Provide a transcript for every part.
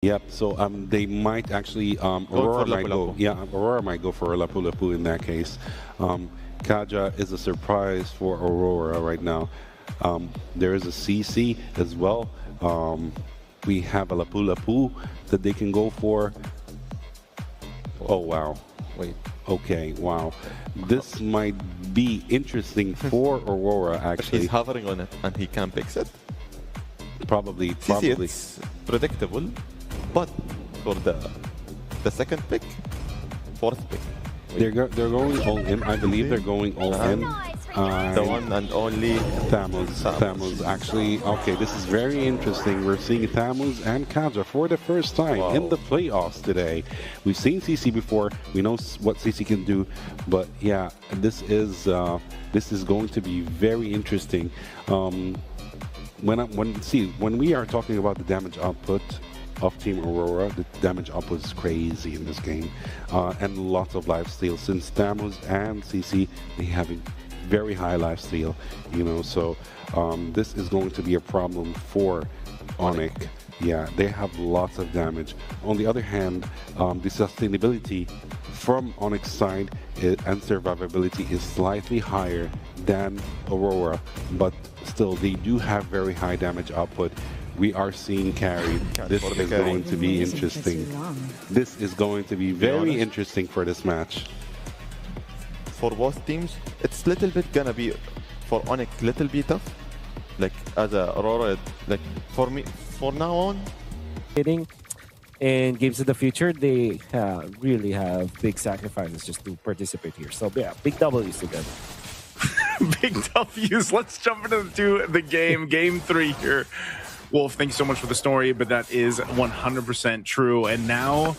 Yep. So they might actually Aurora might go. Yeah, Aurora might go for a Lapu Lapu in that case. Kaja is a surprise for Aurora right now. There is a CC as well. We have a Lapu Lapu that they can go for. Oh wow. Wait. Okay, wow. This might be interesting for Aurora actually. He's hovering on it and he can pick it. Probably. It's predictable, but for the second pick, fourth pick. They're going all in. I believe they're going all in. The one and only Thamus actually. Okay, this is very interesting. We're seeing Thamus and Kaja for the first time in the playoffs today. We've seen CC before. We know what CC can do, but yeah, this is going to be very interesting. When we are talking about the damage output of Team Aurora, the damage output is crazy in this game, and lots of lifesteal. Since Thamus and CC, they have very high lifesteal, so this is going to be a problem for Onic. Yeah, they have lots of damage. On the other hand, the sustainability from Onic's side and survivability is slightly higher than Aurora, but still they do have very high damage output. We are seeing carry. This is going to be interesting. This is going to be very interesting for this match. For both teams, it's little bit gonna be for Onic little bit tough. Like as a Aurora, like for me, for now on. In games of the future, they really have big sacrifices just to participate here. So yeah, big W's together. Big W's. Let's jump into the game. Game 3 here. Wolf, thank you so much for the story, but that is 100% true. And now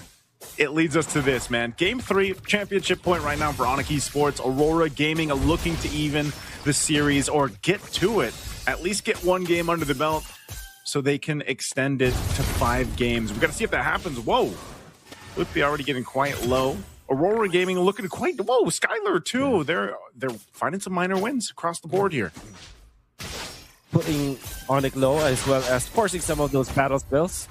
it leads us to this, man. Game 3, championship point right now for Onic Esports. Aurora Gaming are looking to even the series or get to it. At least get one game under the belt so they can extend it to 5 games. We got to see if that happens. Whoa. Lippy already getting quite low. Aurora Gaming looking quite... Whoa, Skylar too. They're finding some minor wins across the board here. Putting Onic low as well as forcing some of those battle spells.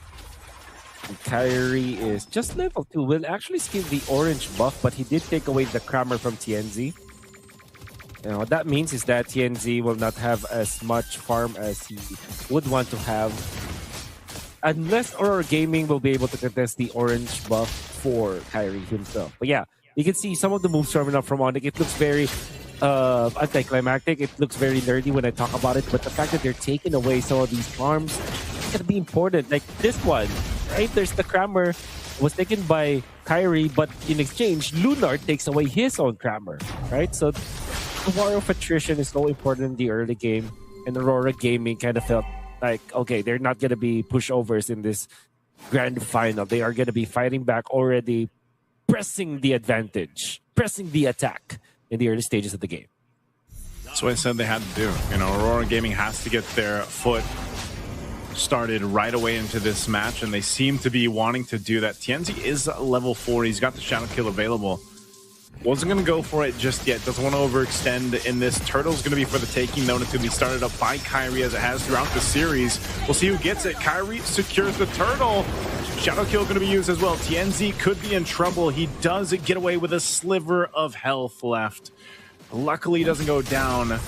And Kyrie is just level 2. Will actually skip the orange buff, but he did take away the Crammer from TNZ. What that means is that TNZ will not have as much farm as he would want to have. Unless Aurora Gaming will be able to contest the orange buff for Kyrie himself. But yeah, you can see some of the moves coming up from Onic. It looks very anticlimactic. It looks very nerdy when I talk about it. But the fact that they're taking away some of these farms is going to be important. Like this one, right? There's the Crammer. Was taken by Kyrie, but in exchange, Lunar takes away his own Crammer, right? So the war of attrition is so important in the early game. And Aurora Gaming kind of felt like, okay, they're not going to be pushovers in this grand final. They are going to be fighting back already, pressing the advantage, pressing the attack in the early stages of the game. That's what I said they had to do. Aurora Gaming has to get their foot started right away into this match, and they seem to be wanting to do that. TNZ is level 4. He's got the Shadow Kill available. Wasn't going to go for it just yet. Doesn't want to overextend in this. Turtle's going to be for the taking, though, and it's going to be started up by Kyrie as it has throughout the series. We'll see who gets it. Kyrie secures the Turtle. Shadow Kill going to be used as well. TNZ could be in trouble. He does get away with a sliver of health left. Luckily, he doesn't go down.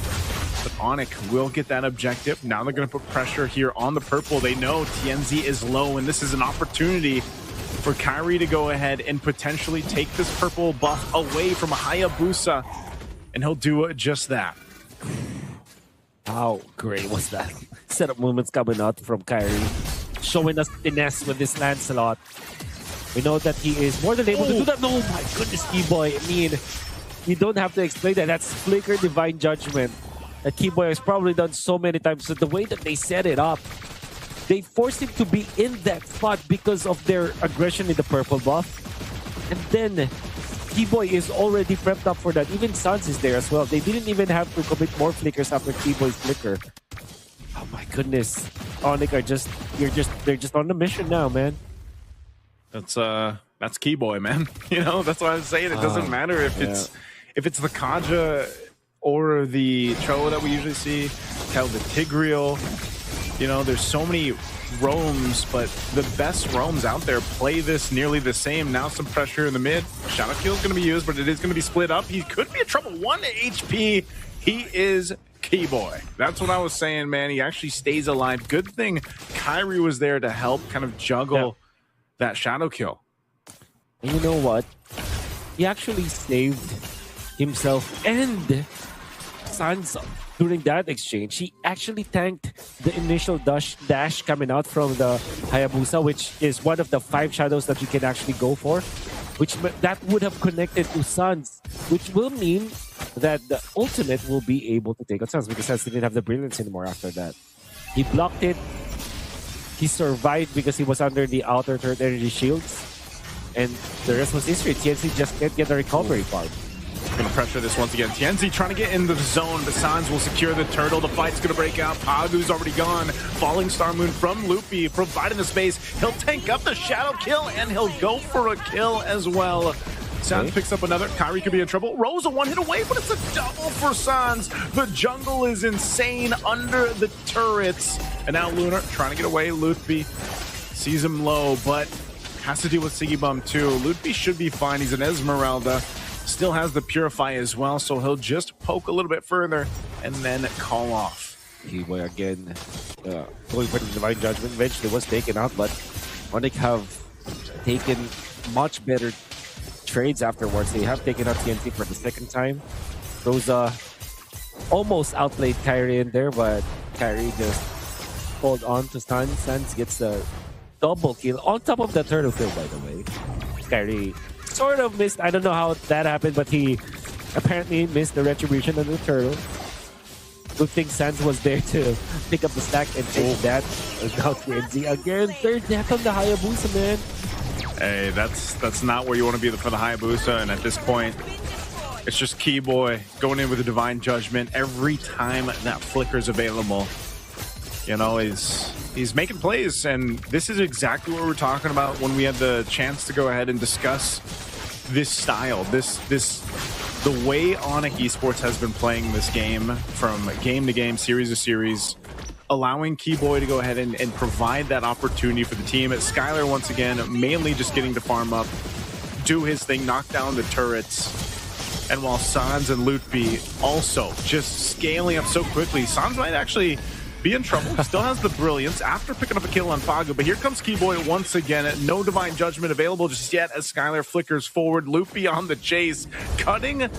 But Onic will get that objective. Now they're going to put pressure here on the purple. They know TNZ is low, and this is an opportunity for Kyrie to go ahead and potentially take this purple buff away from Hayabusa, and he'll do just that. How great was that? Setup movements coming out from Kyrie, showing us finesse with this Lancelot. We know that he is more than able to do that. No, my goodness, Keyboy. I mean, you don't have to explain that. That's Flicker Divine Judgment that Keyboy has probably done so many times. So the way that they set it up, they forced him to be in that spot because of their aggression in the purple buff. And then Keyboy is already prepped up for that. Even Sans is there as well. They didn't even have to commit more flickers after Keyboy's flicker. Oh my goodness. Onic are they're just on a mission now, man. That's Keyboy, man. That's why I'm saying it doesn't matter if it's the Kaja or the Cho that we usually see, tell the Tigreal. You know, there's so many roams, but the best roams out there play this nearly the same. Now some pressure in the mid. Shadow Kill is going to be used, but it is going to be split up. He could be in trouble. 1 HP. He is Keyboy. That's what I was saying, man. He actually stays alive. Good thing Kyrie was there to help kind of juggle that Shadow Kill. And you know what? He actually saved himself and Sansa during that exchange. He actually tanked the initial dash coming out from the Hayabusa, which is one of the 5 shadows that you can actually go for, which that would have connected to Sans, which will mean that the ultimate will be able to take out Sans because Sans didn't have the brilliance anymore after that. He blocked it. He survived because he was under the outer third energy shields. And the rest was history. TNC just can't get the recovery part. Gonna pressure this once again. Tienzi trying to get into the zone, but Sans will secure the turtle. The fight's gonna break out. Pagu's already gone. Falling Star Moon from Loopy, providing the space. He'll tank up the Shadow Kill, and he'll go for a kill as well. Sans picks up another. Kyrie could be in trouble. Rose a 1-hit away, but it's a double for Sans. The jungle is insane under the turrets. And now Lunar trying to get away. Loopy sees him low, but has to deal with Siggy Bum too. Loopy should be fine. He's an Esmeralda. Still has the Purify as well, so he'll just poke a little bit further and then call off. Keyboy again going for the Divine Judgment. Eventually was taken out, but Onic have taken much better trades afterwards. They have taken out TNT for the second time. Rosa almost outplayed Kyrie in there, but Kyrie just hold on to Sans. Sans gets the double kill on top of the turtle kill, by the way. Kyrie sort of missed. I don't know how that happened, but he apparently missed the retribution on the turtle. Good thing Sans was there to pick up the stack and take that. And now TNZ again. Third death on the Hayabusa, man. Hey, that's not where you want to be for the Hayabusa, and at this point, it's just Keyboy going in with a Divine Judgment every time that flicker is available. You know, he's making plays, and this is exactly what we're talking about when we had the chance to go ahead and discuss this style, the way Onic Esports has been playing this game from game to game, series to series, allowing Keyboy to go ahead and provide that opportunity for the team. Skylar, once again, mainly just getting to farm up, do his thing, knock down the turrets. And while Sans and Lootby also just scaling up so quickly, Sans might actually be in trouble. Still has the brilliance after picking up a kill on Pagu, but here comes Keyboy once again. No Divine Judgment available just yet as Skylar flickers forward. Loopy on the chase, cutting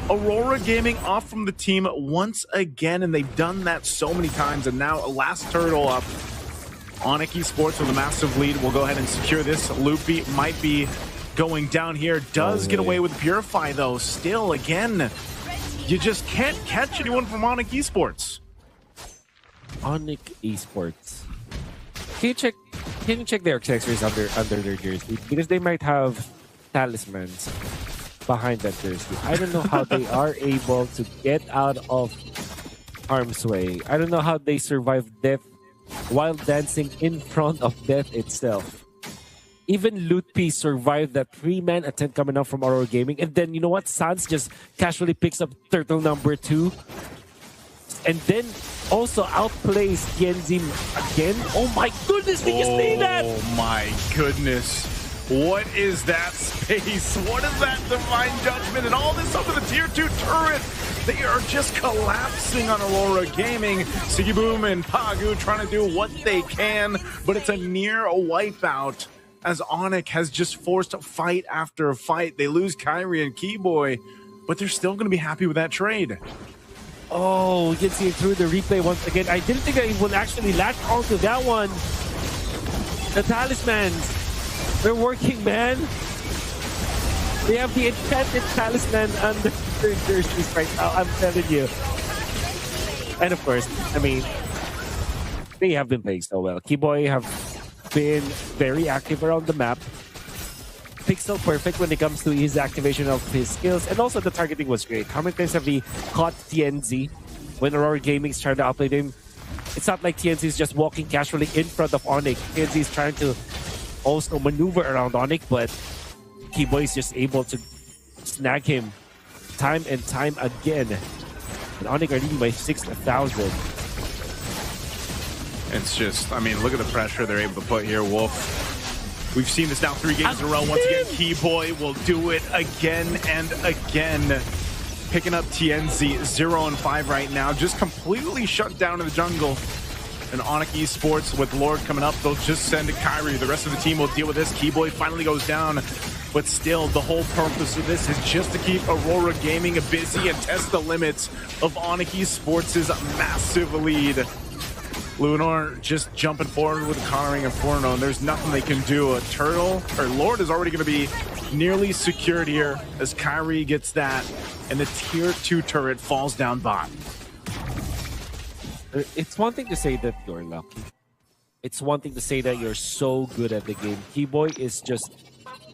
Aurora Gaming off from the team once again, and they've done that so many times. And now a last turtle up. Onic Esports with a massive lead will go ahead and secure this. Loopy might be going down here. Does get away with Purify though. Still, again, you just can't catch anyone from Onic Esports. Onic Esports. Can you check their accessories under their jersey? Because they might have talismans behind that jersey. I don't know how they are able to get out of harm's way. I don't know how they survive death while dancing in front of death itself. Even Lootpi survived that 3-man attempt coming out from Aurora Gaming. And then, you know what? Sans just casually picks up turtle number 2. And then also outplays Tianzi again. Oh my goodness, did you see that? Oh my goodness. What is that space? What is that Divine Judgment? And all this under the tier 2 turret. They are just collapsing on Aurora Gaming. Siggy Boom and Pagu trying to do what they can, but it's a near wipeout as Onic has just forced fight after fight. They lose Kyrie and Keyboy, but they're still going to be happy with that trade. Oh, you can see it through the replay once again. I didn't think I would actually latch onto that one. The talismans, they're working, man. They have the enchanted talisman under their jerseys right now, I'm telling you. And of course, I mean, they have been playing so well. Keyboy have been very active around the map. Pixel perfect when it comes to his activation of his skills, and also the targeting was great. How many times have we caught TNZ when Aurora Gaming is trying to outplay him? It's not like TNZ is just walking casually in front of Onic. TNZ is trying to also maneuver around Onic, but Keyboy is just able to snag him time and time again. And Onic are leading by 6,000. It's just, I mean, look at the pressure they're able to put here, Wolf. We've seen this now 3 games in a row. Once again, Keyboy will do it again and again. Picking up TNZ 0-5 right now. Just completely shut down in the jungle. And Onic Esports with Lord coming up, they'll just send to Kyrie. The rest of the team will deal with this. Keyboy finally goes down. But still, the whole purpose of this is just to keep Aurora Gaming busy and test the limits of Onic Esports' massive lead. Lunar just jumping forward with Connoring Inferno, and there's nothing they can do. A turtle, or Lord is already going to be nearly secured here as Kyrie gets that, and the tier 2 turret falls down bot. It's one thing to say that you're lucky. It's one thing to say that you're so good at the game. Keyboy is just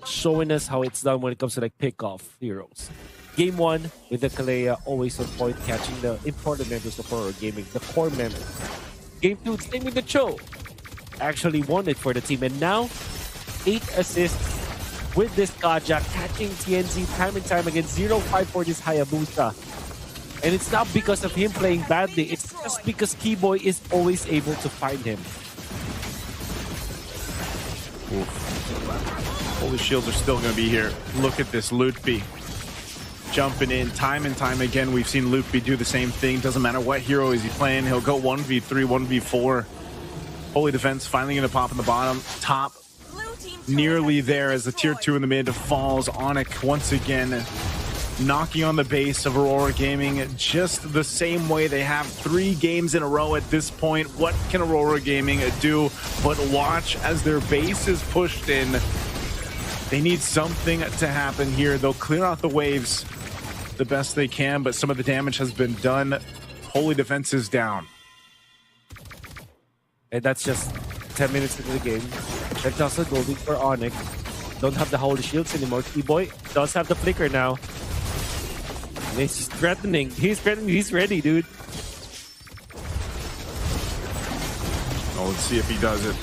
showing us how it's done when it comes to like pick-off heroes. Game 1 with the Kalea, always on point, catching the important members of Aurora Gaming, the core members. Game 2, same with the Cho. Actually won it for the team. And now, 8 assists with this Kajak, catching TNZ time and time again. 0-5 for this Hayabusa. And it's not because of him playing badly. It's just because Keyboy is always able to find him. Oof. Holy shields are still going to be here. Look at this Lutfi. Jumping in time and time again. We've seen Lutfi do the same thing. Doesn't matter what hero is he playing. He'll go 1v3, 1v4. Holy Defense finally going to pop in the bottom. Top nearly there as the tier 2 in the mid falls. Onic once again knocking on the base of Aurora Gaming just the same way. They have 3 games in a row at this point. What can Aurora Gaming do but watch as their base is pushed in? They need something to happen here. They'll clear out the waves the best they can, but some of the damage has been done. Holy Defense is down. And that's just 10 minutes into the game. They're just golding for Onic. Don't have the Holy Shields anymore. Keyboy does have the flicker now. And he's threatening. He's threatening. He's ready, dude. Oh, let's see if he does it.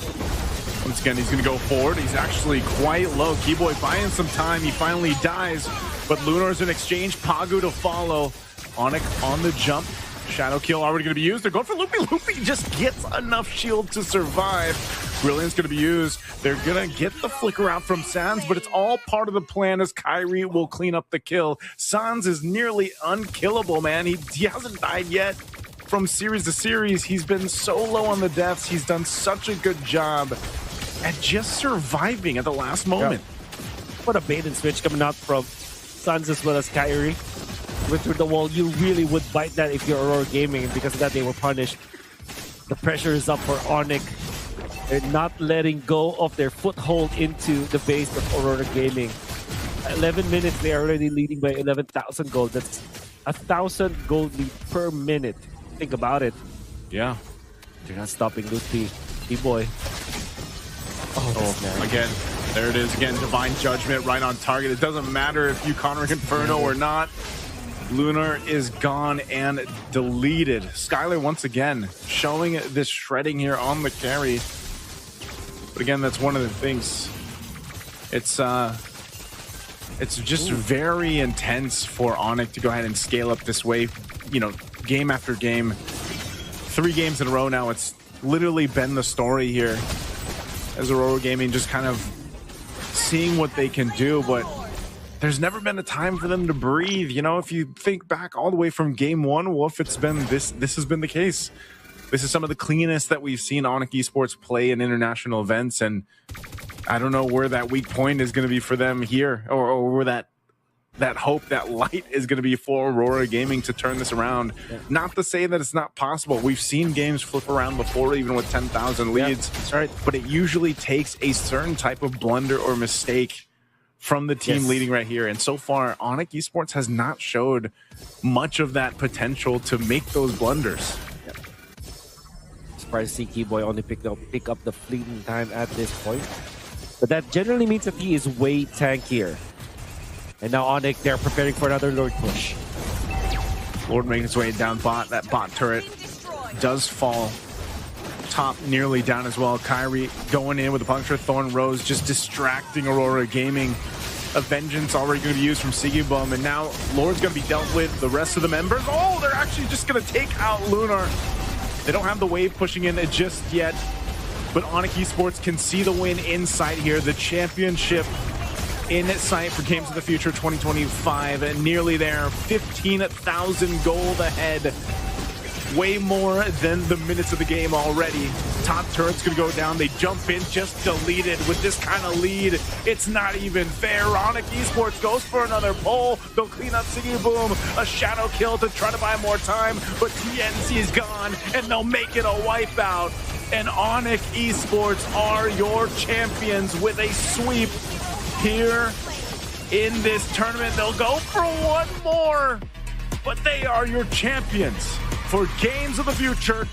Once again, he's going to go forward. He's actually quite low. Keyboy buying some time. He finally dies. But Lunar's in exchange. Pagu to follow. Onic on the jump. Shadow kill already going to be used. They're going for Loopy. Loopy just gets enough shield to survive. Brilliant's going to be used. They're going to get the flicker out from Sans, but it's all part of the plan as Kyrie will clean up the kill. Sans is nearly unkillable, man. He hasn't died yet. From series to series, he's been so low on the deaths. He's done such a good job at just surviving at the last moment. Yeah. What a bait and switch coming out from Sans as well as Kyrie. Went through the wall. You really would bite that if you're Aurora Gaming, and because of that they were punished. The pressure is up for Onic. They're not letting go of their foothold into the base of Aurora Gaming. 11 minutes, they're already leading by 11,000 gold. That's 1,000 gold lead per minute. Think about it. Yeah. They're not stopping Lutfi. Keyboy. Oh, again, there it is again. Divine Judgment right on target. It doesn't matter if you counter Inferno or not. Lunar is gone and deleted. Skylar once again showing this shredding here on the carry. But again, that's one of the things. It's just very intense for Onic to go ahead and scale up this way. You know, game after game. 3 games in a row now. It's literally been the story here. As Aurora Gaming just kind of seeing what they can do, but there's never been a time for them to breathe. You know, if you think back all the way from game 1, Wolf, it's been this has been the case. This is some of the cleanest that we've seen Onic Esports play in international events, and I don't know where that weak point is going to be for them here, or where that hope, that light is going to be for Aurora Gaming to turn this around. Yeah. Not to say that it's not possible. We've seen games flip around before, even with 10,000 leads. That's right. But it usually takes a certain type of blunder or mistake from the team leading right here. And so far, Onic Esports has not showed much of that potential to make those blunders. Yep. Surprised to see Keyboy only pick up the fleeting time at this point. But that generally means that he is way tankier. And now Onic, they're preparing for another Lord push. Lord making his way down bot. That bot turret does fall. Top nearly down as well. Kyrie going in with the Puncture Thorn Rose, just distracting Aurora Gaming. A Vengeance already going to be used from Sigibum, and now Lord's going to be dealt with. The rest of the members, oh, they're actually just going to take out Lunar. They don't have the wave pushing in just yet, but Onic Esports can see the win in sight here. The championship in sight for Games of the Future 2025, and nearly there, 15,000 gold ahead. Way more than the minutes of the game already. Top turret's gonna go down. They jump in, just deleted with this kind of lead. It's not even fair. Onic Esports goes for another pull. They'll clean up Siggy Boom. A shadow kill to try to buy more time, but TNC is gone, and they'll make it a wipeout. And Onic Esports are your champions with a sweep here in this tournament. They'll go for one more, but they are your champions for Games of the Future